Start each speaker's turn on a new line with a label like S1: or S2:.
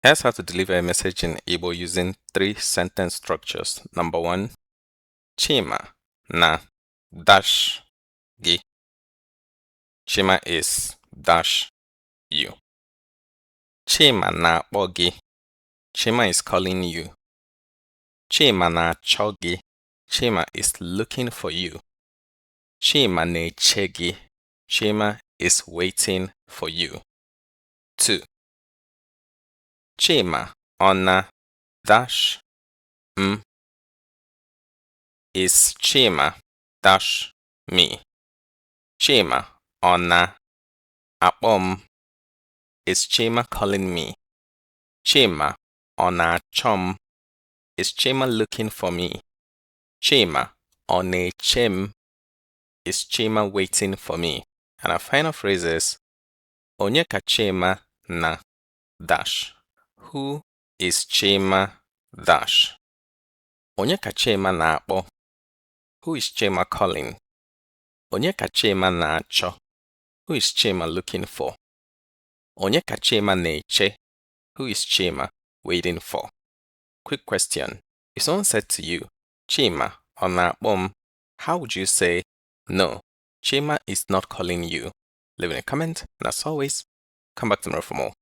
S1: Here's how to deliver a message in Igbo using 3 sentence structures. Number 1, Chima na dash gi. Chima is dash you. Chima na akpọ gi. Chima is calling you. Chima na achọ gi. Chima is looking for you. Chima na-eche gi. Chima is waiting for you. 2. Chima ọ na dash m. Is Chima dash me? Chima ọ na akpọ m? Is Chima calling me? Chima ọ na-achọ m? Is Chima looking for me? Chima ọ na-eche m? Is Chima waiting for me? And our final phrase is Onye ka Chima na dash? Who is Chima dash? Onye ka Chima na-akpọ? Who is Chima calling? Onye ka Chima na-achọ? Who is Chima looking for? Onye ka Chima na-eche? Who is Chima waiting for? Quick question. If someone said to you, Chima ọ na-akpọ m, how would you say, no, Chima is not calling you? Leave in a comment, and as always, come back tomorrow for more.